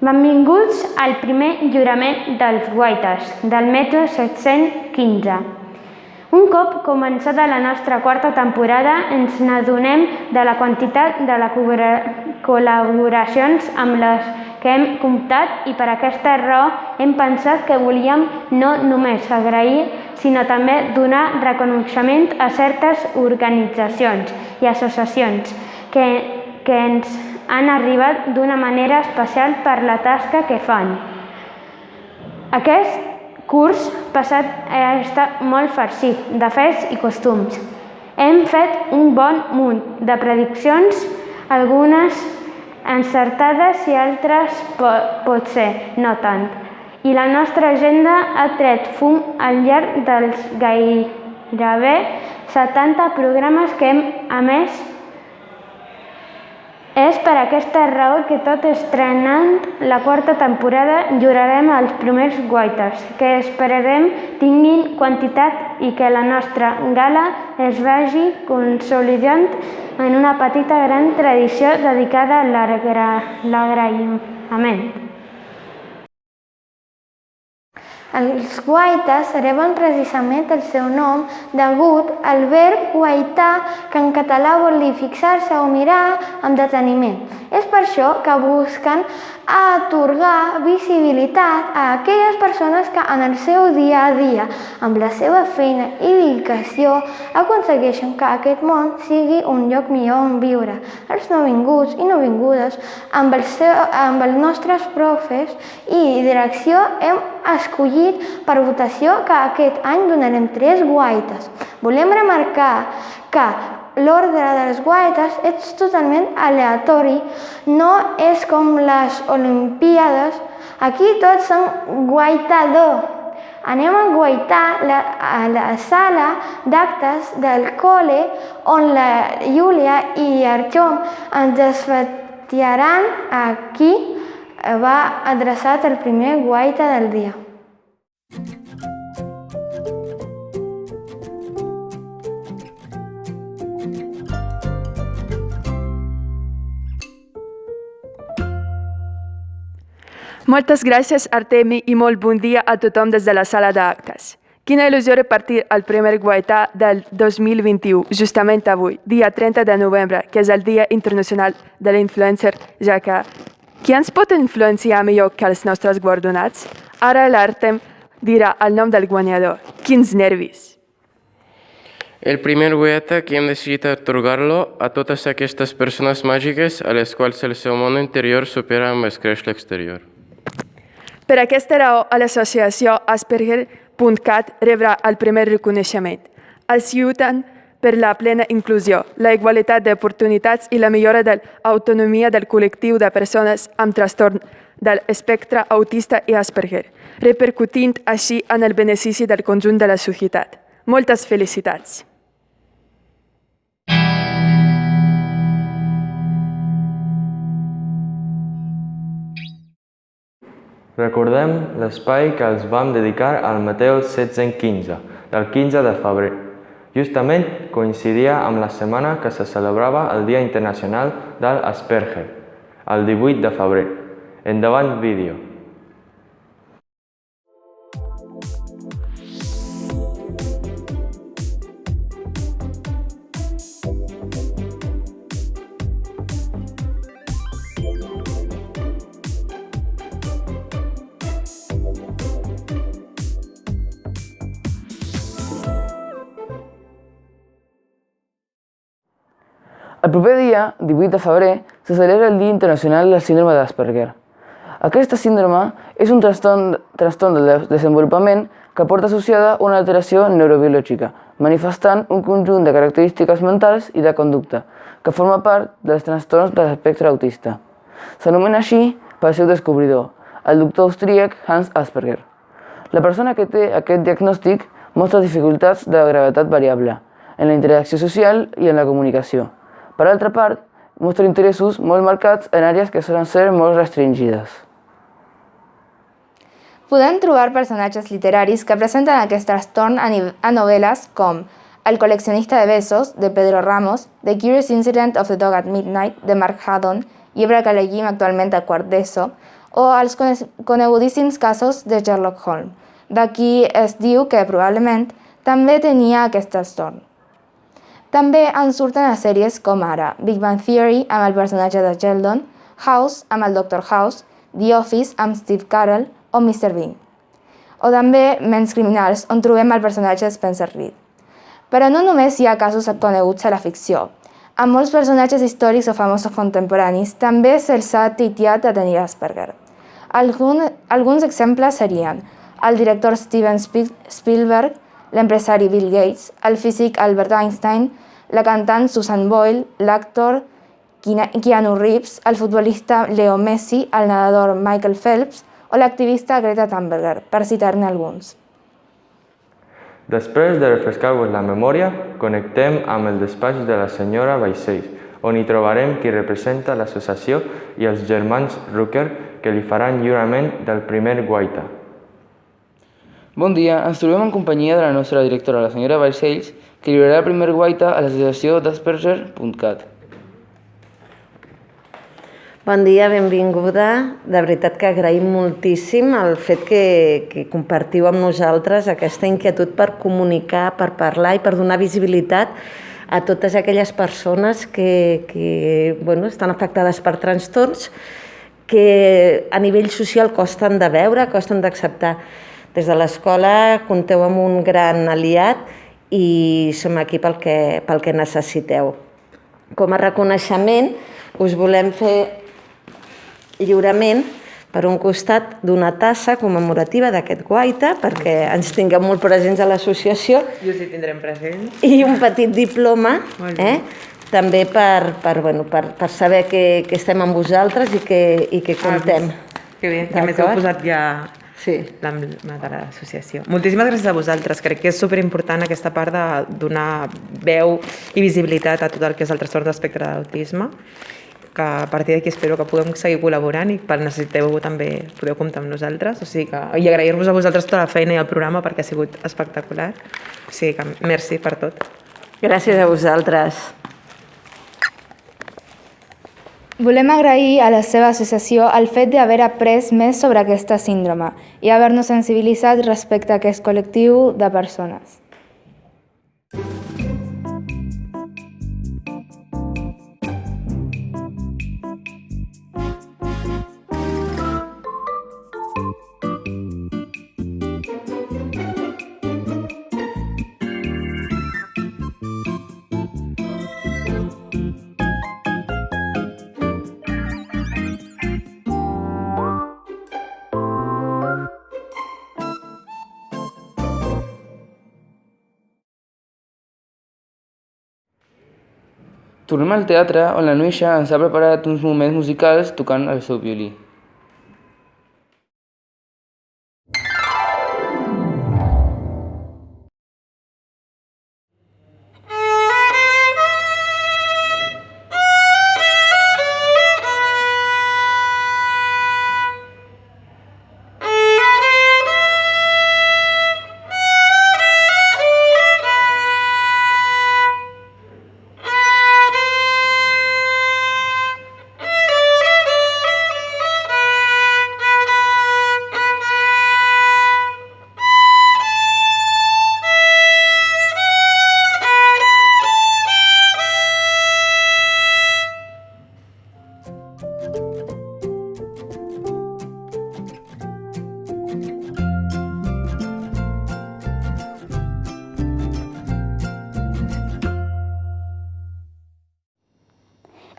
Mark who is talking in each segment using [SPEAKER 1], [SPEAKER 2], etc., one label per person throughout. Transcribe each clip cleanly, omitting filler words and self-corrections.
[SPEAKER 1] Benvinguts al primer lliurament dels guaites del metro 715. Un cop començada la nostra quarta temporada, ens n'adonem de la quantitat de col·laboracions amb les que hem comptat i per aquesta raó hem pensat que volíem no només agrair, sinó també donar reconeixement a certes organitzacions i associacions que ens han arribat d'una manera especial per la tasca que fan. Aquest curs passat ha estat molt farcit de fets i costums. Hem fet un bon munt de prediccions, algunes encertades i altres potser no tant. I la nostra agenda ha tret fum al llarg dels gairebé 70 programes que hem emès. És per aquesta raó que tot estrenant la quarta temporada lliurarem els primers guaites, que esperarem tinguin quantitat i que la nostra gala es vagi consolidant en una petita gran tradició dedicada a l'agraïment.
[SPEAKER 2] Els guaites reben precisament el seu nom degut al verb guaitar, que en català vol dir fixar-se o mirar amb deteniment. És per això que busquen atorgar visibilitat a aquelles persones que en el seu dia a dia, amb la seva feina i dedicació, aconsegueixen que aquest món sigui un lloc millor on viure. Els nouvinguts i nouvingudes, amb els nostres profes i direcció, hem escollit per votació que aquest any donarem 3 guaites. Volem remarcar que l'ordre dels guaites és totalment aleatori, no és com les Olimpíades. Aquí tots són guaitadors. Anem a guaitar a la sala d'actes del col·le on la Júlia i Artyom ens desfetiaran. Aquí va adreçat el primer guaita del dia.
[SPEAKER 3] Moltes gràcies, Artemi, i molt bon dia a tothom des de la sala d'actes. Quina il·lusió repartir el primer guaità del 2021, justament avui, dia 30 de novembre, que és el Dia Internacional de l'Influencer, ja que qui ens pot influenciar millor que els nostres guardonats? Ara l'Artem dirà el nom del guanyador. Quins nervis!
[SPEAKER 4] El primer guaita que hem decidit atorgar-lo a totes aquestes persones màgiques a les quals el seu món interior supera amb escreix l'exterior.
[SPEAKER 3] Per aquesta raó, l'associació Asperger.cat rebrà el primer reconeixement. Els lluiten per la plena inclusió, la igualtat d'oportunitats i la millora de l'autonomia del col·lectiu de persones amb trastorn de l'espectre autista i Asperger, repercutint així en el benefici del conjunt de la societat. Moltes felicitats!
[SPEAKER 5] Recordem l'espai que els vam dedicar al Mateu 715, del 15 de febrer. Justament coincidia amb la setmana que se celebrava el Dia Internacional de l'Asperger, el 18 de febrer. Endavant vídeo.
[SPEAKER 6] El proper dia, 18 de febrer, se celebra el Dia Internacional del Síndrome d'Asperger. Aquesta síndrome és un trastorn del desenvolupament que porta associada una alteració neurobiològica, manifestant un conjunt de característiques mentals i de conducta, que forma part dels trastorns de l'espectre autista. S'anomena així pel seu descobridor, el doctor austríac Hans Asperger. La persona que té aquest diagnòstic mostra dificultats de gravetat variable en la interacció social i en la comunicació. Per altra part, mostra interessos molt marcats en àrees que solen ser molt restringides.
[SPEAKER 7] Podem trobar personatges literaris que presenten aquest trastorn a novel·les com El col·leccionista de besos, de Pedro Ramos, The Curious Incident of the Dog at Midnight, de Mark Haddon, llibre que llegim actualment a quart d'ESO, o els conegudíssims casos de Sherlock Holmes. D'aquí es diu que probablement també tenia aquest trastorn. També en surten a sèries com ara Big Bang Theory amb el personatge de Sheldon, House amb el Dr. House, The Office amb Steve Carell o Mr. Bean. O també Ments criminals, on trobem el personatge de Spencer Reid. Però no només hi ha casos coneguts a la ficció. A molts personatges històrics o famosos contemporanis també se'ls ha titiat de tenir Asperger. Alguns exemples serien el director Steven Spielberg, l'empresari Bill Gates, el físic Albert Einstein, la cantant Susan Boyle, l'actor Keanu Reeves, el futbolista Leo Messi, el nedador Michael Phelps o l'activista Greta Thunberg, per citar-ne alguns.
[SPEAKER 5] Després de refrescar-vos la memòria, connectem amb el despatx de la senyora Balcells, on hi trobarem qui representa l'associació i els germans Rucker que li faran lliurament del primer guaita.
[SPEAKER 6] Bon dia, ens trobem en companyia de la nostra directora, la senyora Balcells, que lliurarà el primer guaita a l'associació d'Asperger.cat.
[SPEAKER 8] Bon dia, benvinguda. De veritat que agraïm moltíssim el fet que compartiu amb nosaltres aquesta inquietud per comunicar, per parlar i per donar visibilitat a totes aquelles persones que estan afectades per trastorns que a nivell social costen de veure, costen d'acceptar. Des de l'escola compteu amb un gran aliat i som aquí pel que necessiteu. Com a reconeixement us volem fer lliurament per un costat d'una tassa commemorativa d'aquest guaita perquè ens tinguem molt presents a l'associació.
[SPEAKER 9] I us hi tindrem presents.
[SPEAKER 8] I un petit diploma, també per saber que estem amb vosaltres i que comptem.
[SPEAKER 9] Que bé, que a més heu posat ja l'emblema de l'associació. Moltíssimes gràcies a vosaltres. Crec que és superimportant aquesta part de donar veu i visibilitat a tot el que és el trastorn d'espectre de l'autisme, que a partir d'aquí espero que puguem seguir col·laborant i per necessiteu també podeu comptar amb nosaltres. I agrair-vos a vosaltres tota la feina i el programa perquè ha sigut espectacular. O sigui que merci per tot.
[SPEAKER 8] Gràcies a vosaltres.
[SPEAKER 7] Volem agrair a la seva associació el fet d'haver après més sobre aquesta síndrome i haver-nos sensibilitzat respecte a aquest col·lectiu de persones.
[SPEAKER 6] Tornem al teatre on la Nuixa ens ha preparat uns moments musicals tocant el seu violí.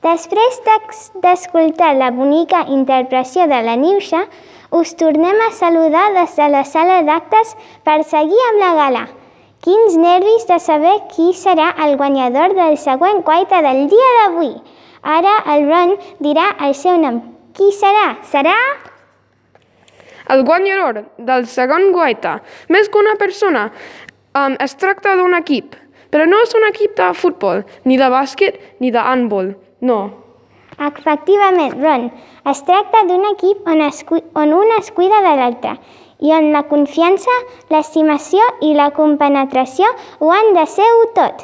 [SPEAKER 2] Després d'escoltar la bonica interpretació de la Nuixa, us tornem a saludar des de la sala d'actes per seguir amb la gala. Quins nervis de saber qui serà el guanyador del següent guaita del dia d'avui. Ara el Ron dirà el seu nom. Qui serà? Serà...
[SPEAKER 3] El guanyador del segon guaita, més que una persona, es tracta d'un equip, però no és un equip de futbol, ni de bàsquet, ni de handball. No.
[SPEAKER 2] Efectivament, Ron. Es tracta d'un equip on un es cuida de l'altre i on la confiança, l'estimació i la compenetració ho han de ser tot.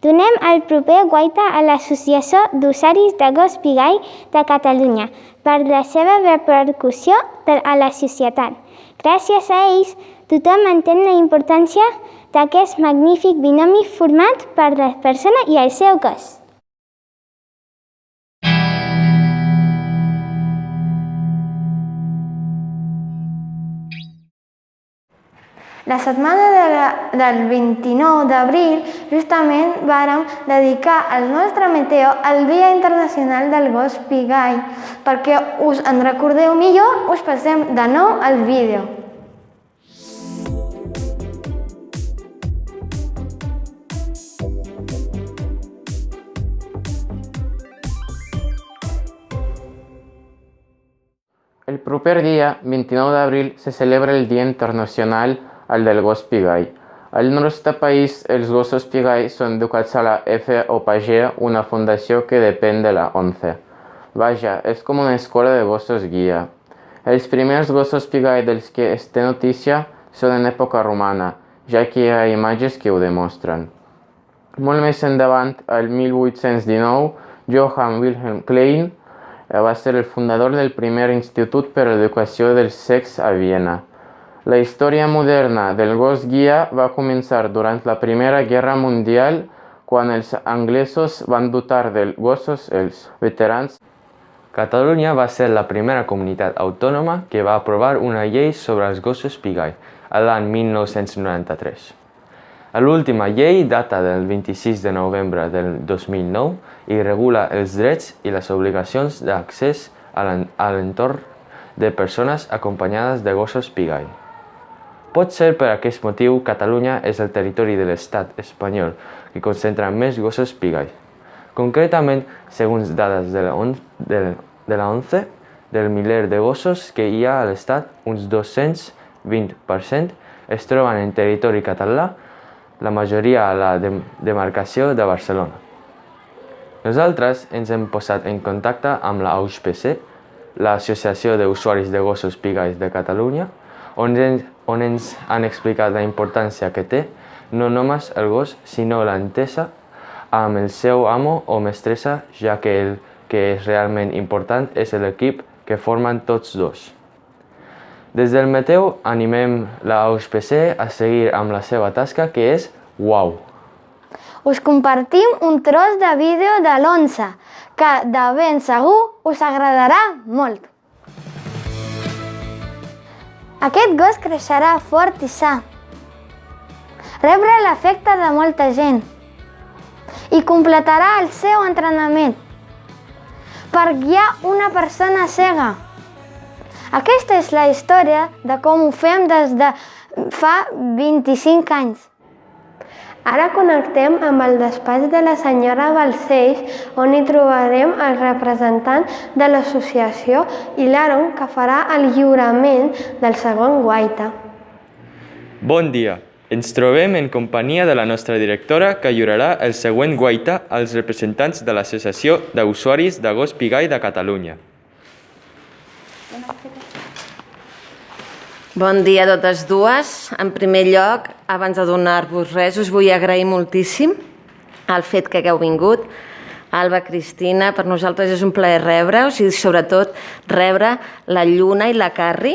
[SPEAKER 10] Donem el proper guaita a l'Associació d'Usuaris de Gos Pigall de Catalunya per la seva repercussió a la societat. Gràcies a ells, tothom entén la importància d'aquest magnífic binomi format per la persona i el seu gos.
[SPEAKER 2] La setmana del 29 d'abril justament vàrem dedicar el nostre Meteo al Dia Internacional del Gos Pigall. Perquè us en recordeu millor, us passem de nou el vídeo.
[SPEAKER 4] El proper dia, 29 d'abril, se celebra el Dia Internacional del Gos Pigall. Al nostre país, els gossos Pigall són educats a la FOPG, una fundació que depèn de la ONCE. Vaja, és com una escola de gossos guia. Els primers gossos Pigall dels que es té notícia són en època romana, ja que hi ha imatges que ho demostren. Molt més endavant, el 1819, Johann Wilhelm Klein va ser el fundador del primer institut per a l'educació dels cecs a Viena. La història moderna del gos guia va començar durant la Primera Guerra Mundial, quan els anglesos van dotar de gossos els veterans.
[SPEAKER 5] Catalunya va ser la primera comunitat autònoma que va aprovar una llei sobre els gossos Pigall, l'any 1993. L'última llei data del 26 de novembre del 2009 i regula els drets i les obligacions d'accés a l'entorn de persones acompanyades de gossos Pigall. Pot ser per aquest motiu Catalunya és el territori de l'estat espanyol que concentra més gossos Pigall. Concretament, segons dades de la ONCE, del miler de gossos que hi ha a l'estat, uns 220% es troben en territori català, la majoria a la demarcació de Barcelona. Nosaltres ens hem posat en contacte amb la AUSPC, l'Associació d'Usuaris de Gossos Pigall de Catalunya, on ens han explicat la importància que té no només el gos, sinó l'entesa amb el seu amo o mestressa, ja que el que és realment important és l'equip que formen tots dos. Des del Meteo animem la AUSPC a seguir amb la seva tasca, que és uau!
[SPEAKER 2] Us compartim un tros de vídeo de l'11, que de ben segur us agradarà molt. Aquest gos creixerà fort i sa. Rebrà l'afecte de molta gent i completarà el seu entrenament per guiar una persona cega. Aquesta és la història de com ho fem des de fa 25 anys. Ara connectem amb el despatx de la senyora Balcells, on hi trobarem el representant de l'associació i l'Aaron, que farà el lliurament del segon guaita.
[SPEAKER 5] Bon dia! Ens trobem en companyia de la nostra directora, que lliurarà el següent guaita als representants de l'Associació d'Usuaris de Gos Pigall de Catalunya.
[SPEAKER 8] Bon dia a totes dues. En primer lloc, abans de donar-vos res, us vull agrair moltíssim el fet que hagueu vingut. Alba, Cristina, per nosaltres és un plaer rebre-us i sobretot rebre la Lluna i la Carri,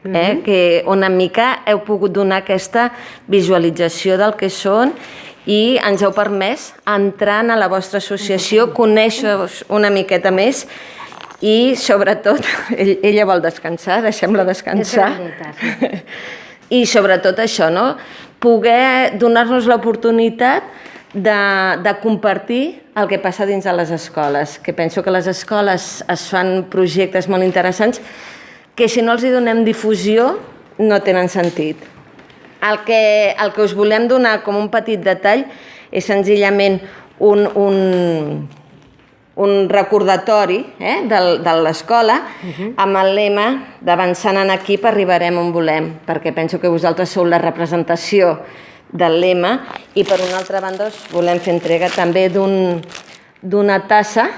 [SPEAKER 8] que una mica heu pogut donar aquesta visualització del que són i ens heu permès entrar a la vostra associació, conèixer-vos una miqueta més i, sobretot, ella vol descansar, deixem-la descansar. I, sobretot, això, no? Poder donar-nos l'oportunitat de compartir el que passa dins de les escoles, que penso que a les escoles es fan projectes molt interessants que si no els hi donem difusió no tenen sentit. El que us volem donar com un petit detall és senzillament un recordatori de l'escola amb el lema d'Avançant en equip arribarem on volem, perquè penso que vosaltres sou la representació del lema i per una altra banda us volem fer entrega també d'una tassa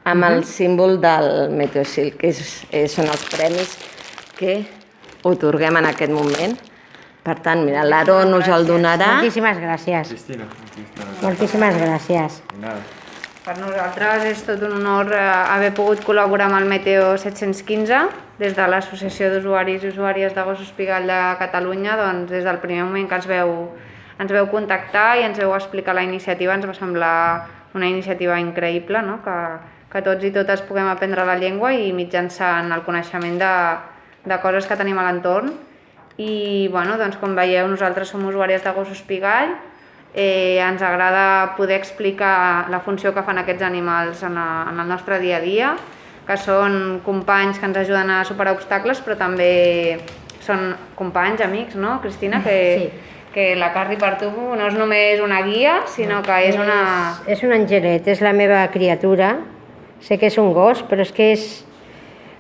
[SPEAKER 8] amb el símbol del Meteosil, que són els premis que otorguem en aquest moment Per tant, mira, l'Aaron us el donarà.
[SPEAKER 11] Moltíssimes gràcies. Moltíssimes gràcies.
[SPEAKER 12] Per nosaltres és tot un honor haver pogut col·laborar amb el Meteo 715 des de l'Associació d'Usuaris i Usuàries de Gossos Pigall de Catalunya. Doncs des del primer moment que ens veu contactar i ens veu explicar la iniciativa ens va semblar una iniciativa increïble, no? Que tots i totes puguem aprendre la llengua i mitjançant el coneixement de coses que tenim a l'entorn. I bueno, doncs, com veieu, nosaltres som usuàries de Gossos Pigall. Ens agrada poder explicar la funció que fan aquests animals en el nostre dia a dia, que són companys que ens ajuden a superar obstacles, però també són companys, amics, no, Cristina? Que la Carri per tu no és només una guia, sinó que és una...
[SPEAKER 11] És un angelet, és la meva criatura. Sé que és un gos, però és que és...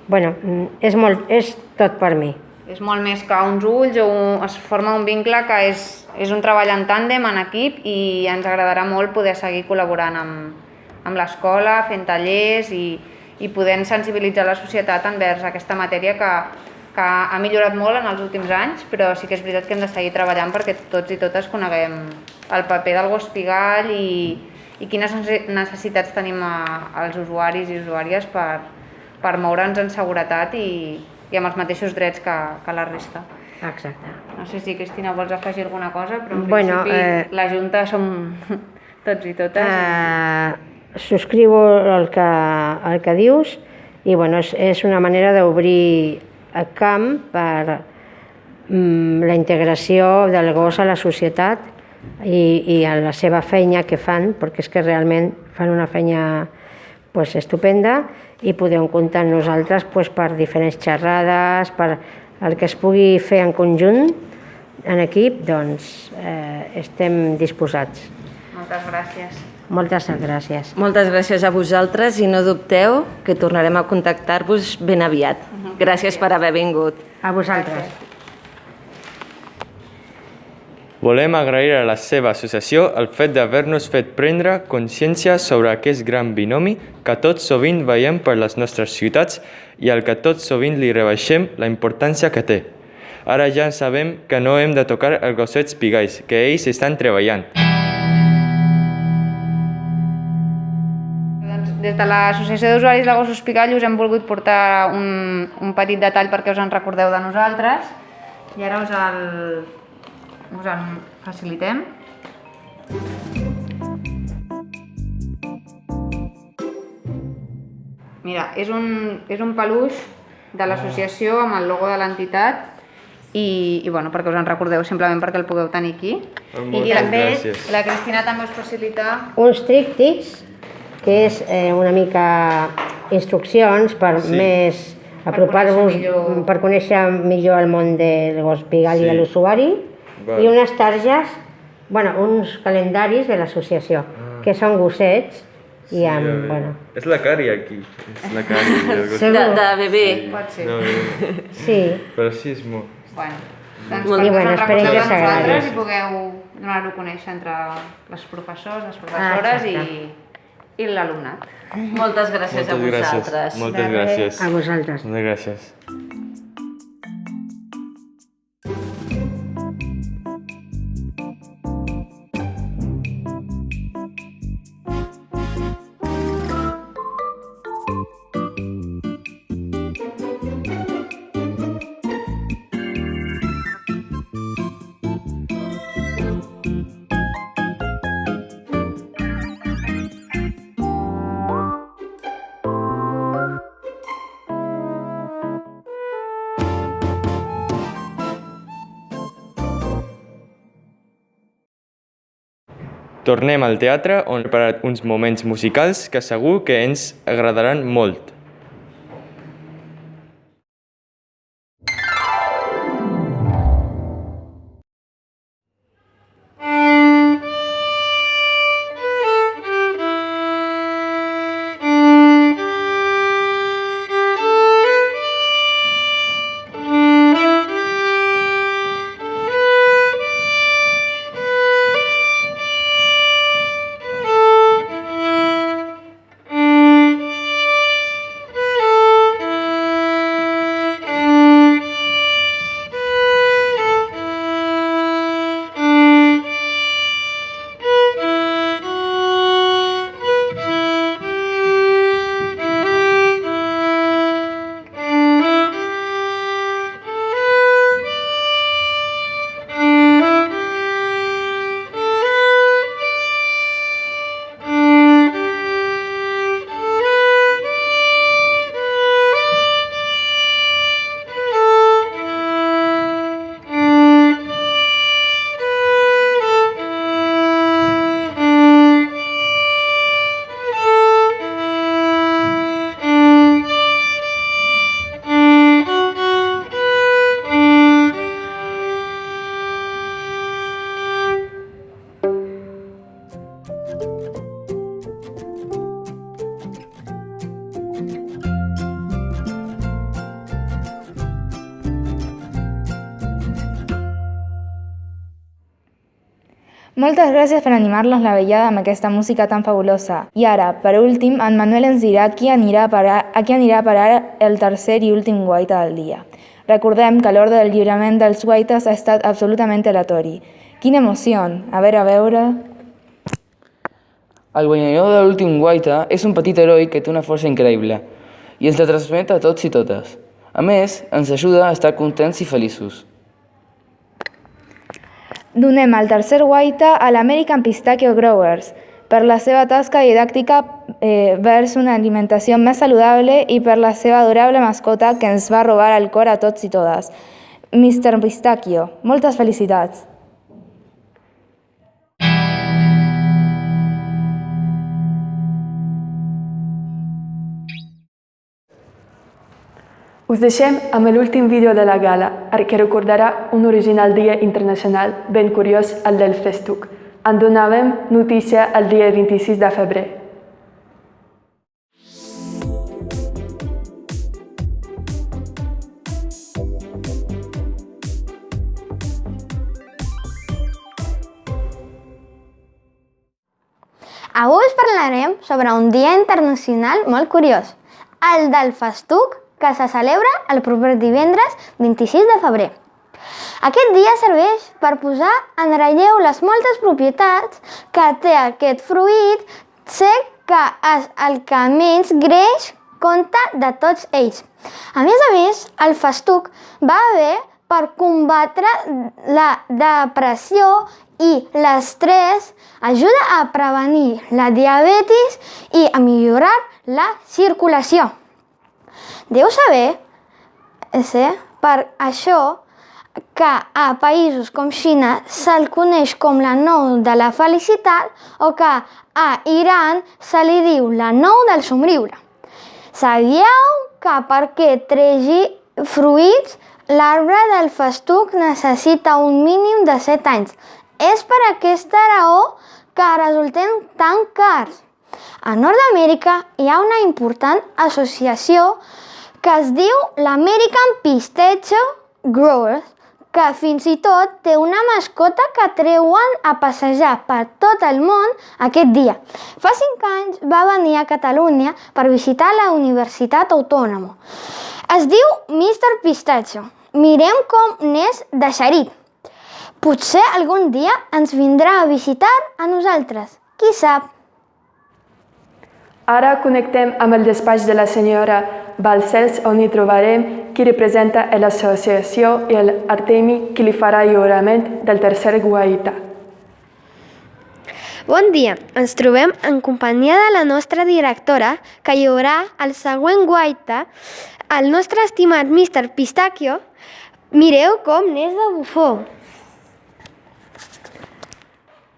[SPEAKER 11] Bueno, és tot per mi.
[SPEAKER 12] És molt més que uns ulls, es forma un vincle que és un treball en tàndem, en equip, i ens agradarà molt poder seguir col·laborant amb l'escola, fent tallers i podent sensibilitzar la societat envers aquesta matèria que ha millorat molt en els últims anys, però sí que és veritat que hem de seguir treballant perquè tots i totes coneguem el paper del gos pigall i quines necessitats tenim els usuaris i usuàries per moure'ns en seguretat i amb els mateixos drets que la resta.
[SPEAKER 11] Exacte.
[SPEAKER 12] No sé si, Cristina, vols afegir alguna cosa, però en principi la Junta som tots i totes.
[SPEAKER 11] Subscribo el que dius i bueno, és una manera d'obrir el camp per la integració del gos a la societat i a la seva feina que fan, perquè és que realment fan una feina estupenda i podeu comptar amb nosaltres per diferents xerrades, per el que es pugui fer en conjunt, en equip, doncs estem disposats.
[SPEAKER 12] Moltes gràcies.
[SPEAKER 11] Moltes gràcies.
[SPEAKER 8] Moltes gràcies a vosaltres i no dubteu que tornarem a contactar-vos ben aviat. Gràcies per haver vingut.
[SPEAKER 11] A vosaltres.
[SPEAKER 5] Volem agrair a la seva associació el fet d'haver-nos fet prendre consciència sobre aquest gran binomi que tot sovint veiem per les nostres ciutats i al que tot sovint li rebaixem la importància que té. Ara ja sabem que no hem de tocar els gossets pigalls, que ells estan treballant.
[SPEAKER 12] Des de l'Associació d'Usuaris de Gossos Pigall us hem volgut portar un petit detall perquè us en recordeu de nosaltres i ara us en facilitem. Mira, és un peluix de l'associació amb el logo de l'entitat i bueno, perquè us en recordeu, simplement perquè el pugueu tenir aquí. I també la Cristina també us facilita
[SPEAKER 11] uns tríptics que és una mica instruccions per més apropar-vos, per conèixer millor el món del gos pigall i de l'usuari, i unes targes, uns calendaris de l'associació, que són gossets i amb...
[SPEAKER 5] És la Cari aquí, és la Cari.
[SPEAKER 8] De bebè.
[SPEAKER 12] Pot ser.
[SPEAKER 11] Sí.
[SPEAKER 5] Però sí, és molt...
[SPEAKER 12] Doncs perquè us en recordeu de nosaltres i pugueu donar-ho a conèixer entre les professors, les professores i l'alumnat.
[SPEAKER 8] Moltes gràcies a vosaltres.
[SPEAKER 5] Moltes gràcies.
[SPEAKER 11] A vosaltres.
[SPEAKER 5] Moltes gràcies. Tornem al teatre on hem preparat uns moments musicals que segur que ens agradaran molt.
[SPEAKER 7] Moltes gràcies per animar-nos la vetllada amb aquesta música tan fabulosa. I ara, per últim, en Manuel ens dirà a qui anirà a parar el tercer i últim guaita del dia. Recordem que l'ordre del lliurament dels guaites ha estat absolutament aleatori. Quina emoció! A veure...
[SPEAKER 6] El guanyador de l'últim guaita és un petit heroi que té una força increïble i ens la transmet a tots i totes. A més, ens ajuda a estar contents i feliços.
[SPEAKER 7] Donem el tercer guaita a l'American Pistachio Growers per la seva tasca didàctica vers una alimentació més saludable i per la seva adorable mascota que ens va robar el cor a tots i totes. Mr. Pistachio, moltes felicitats!
[SPEAKER 3] Us deixem amb l'últim vídeo de la gala, que recordarà un original dia internacional ben curiós, el del festuc. En donàvem notícia el dia 26 de febrer.
[SPEAKER 2] Avui us parlarem sobre un dia internacional molt curiós, el del festuc, que se celebra el proper divendres 26 de febrer. Aquest dia serveix per posar en relleu les moltes propietats que té aquest fruit sec, que és el que menys greix compta de tots ells. A més, el festuc va bé per combatre la depressió i l'estrès, ajuda a prevenir la diabetis i a millorar la circulació. Deu saber, per això, que a països com Xina se'l coneix com la nou de la felicitat o que a Iran se li diu la nou del somriure. Sabíeu que perquè tregi fruits, l'arbre del festuc necessita un mínim de 7 anys. És per aquesta raó que resulten tan cars. A Nord-Amèrica hi ha una important associació que es diu l'American Pistachio Growers, que fins i tot té una mascota que treuen a passejar per tot el món aquest dia. Fa 5 anys va venir a Catalunya per visitar la Universitat Autònoma. Es diu Mr. Pistachio. Mirem com n'és de xerit. Potser algun dia ens vindrà a visitar a nosaltres. Qui sap?
[SPEAKER 3] Ara connectem amb el despatx de la senyora Balcells, on hi trobarem qui representa l'associació i l'Artemi, qui li farà el lliurament del tercer guaita.
[SPEAKER 2] Bon dia, ens trobem en companyia de la nostra directora, que lliurarà el següent guaita al nostre estimat Mr. Pistachio. Mireu com n'és de bufó.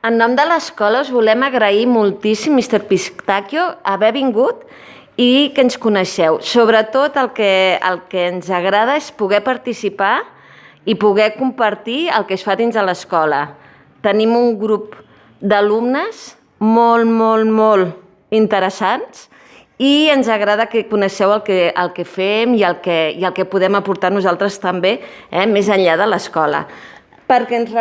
[SPEAKER 8] En nom de l'escola us volem agrair moltíssim, Mr. Pistachio, haver vingut i que ens coneixeu. Sobretot el que ens agrada és poder participar i poder compartir el que es fa dins de l'escola. Tenim un grup d'alumnes molt interessants i ens agrada que coneixeu el que fem i el que podem aportar nosaltres també, més enllà de l'escola. Perquè ens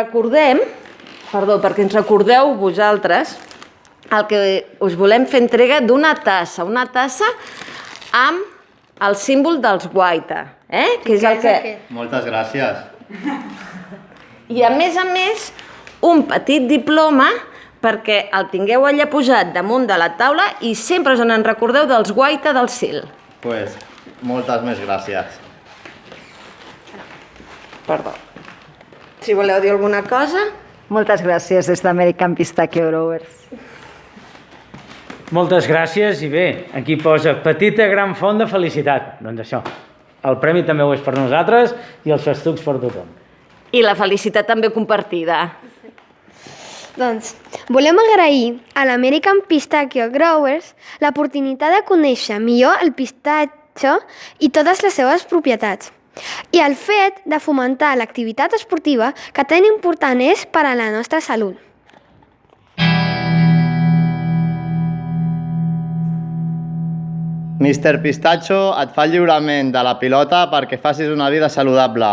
[SPEAKER 8] recordeu vosaltres, el que us volem fer entrega d'una tassa, amb el símbol dels guaita, que és el que...
[SPEAKER 13] Moltes gràcies.
[SPEAKER 8] I a més, un petit diploma perquè el tingueu allà posat damunt de la taula i sempre us en recordeu dels guaita del CIL.
[SPEAKER 13] Pues, moltes més gràcies.
[SPEAKER 8] Perdó. Si voleu dir alguna cosa...
[SPEAKER 14] Moltes gràcies des d'American Pistachio Growers.
[SPEAKER 15] Moltes gràcies i bé, aquí posa petita gran font de felicitat. Doncs això, el premi també ho és per nosaltres i els festucs per tothom.
[SPEAKER 8] I la felicitat també compartida.
[SPEAKER 2] Doncs volem agrair a l'American Pistachio Growers l'oportunitat de conèixer millor el pistatxo i totes les seves propietats. I el fet de fomentar l'activitat esportiva que tan important és per a la nostra salut.
[SPEAKER 13] Mr. Pistachio et fa el lliurament de la pilota perquè facis una vida saludable.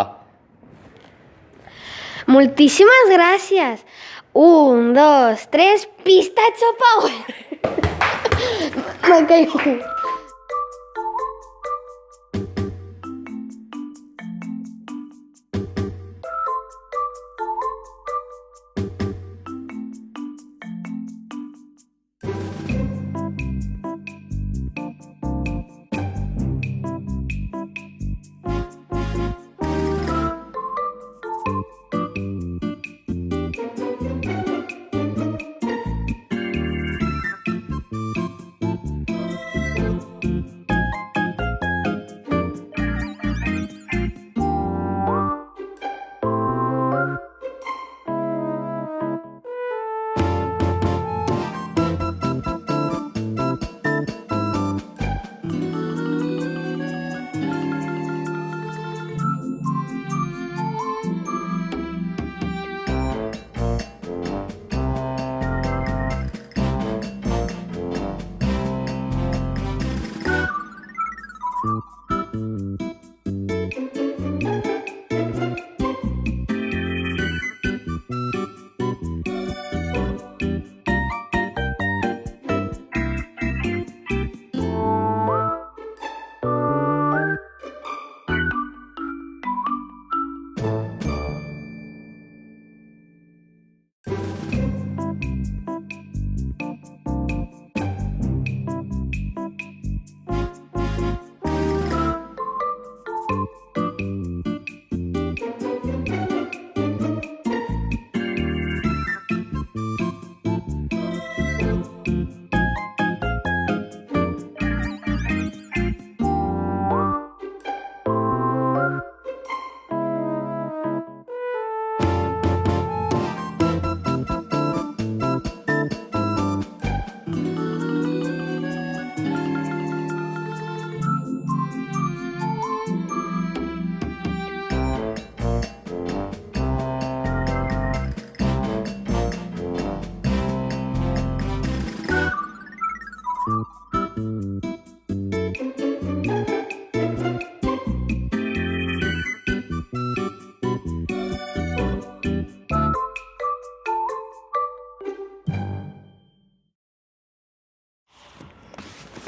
[SPEAKER 2] Moltíssimes gràcies! 1, 2, 3, Pistacho Power! M'ha caigut.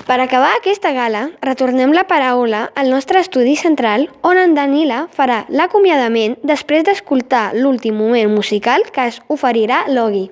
[SPEAKER 2] Per acabar aquesta gala, retornem la paraula al nostre estudi central, on en Danila farà l'acomiadament després d'escoltar l'últim moment musical que es oferirà l'Ogi.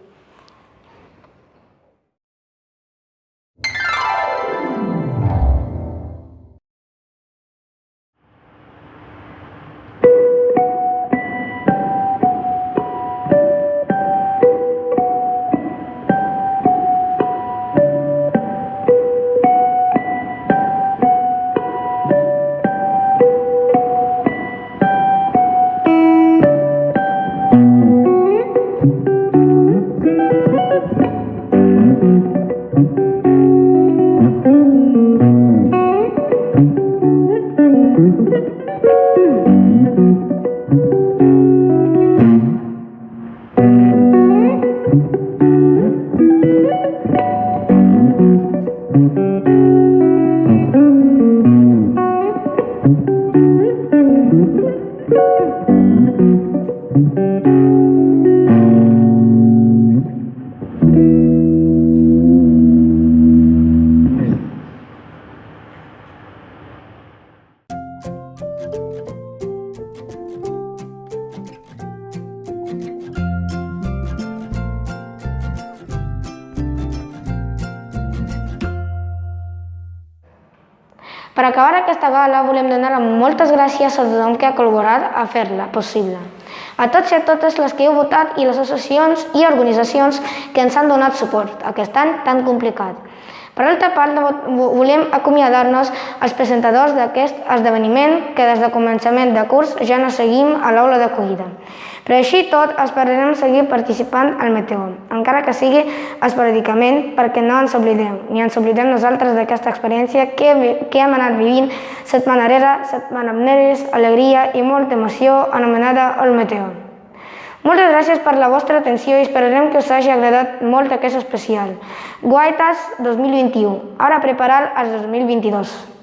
[SPEAKER 2] Per acabar aquesta gala volem donar moltes gràcies a tothom que ha col·laborat a fer-la possible. A tots i a totes les que heu votat i les associacions i organitzacions que ens han donat suport aquest any tan complicat. Per altra part, volem acomiadar-nos als presentadors d'aquest esdeveniment que des del començament de curs ja no seguim a l'aula d'acollida. Però així tot, esperarem seguir participant al Meteor, encara que sigui esporàdicament, perquè no ens oblidem, ni ens oblidem nosaltres d'aquesta experiència que hem anat vivint setmana rere setmana amb nervis, alegria i molta emoció, anomenada el Meteor. Moltes gràcies per la vostra atenció i esperarem que us hagi agradat molt aquest especial. Guaitas 2021, ara preparar els 2022.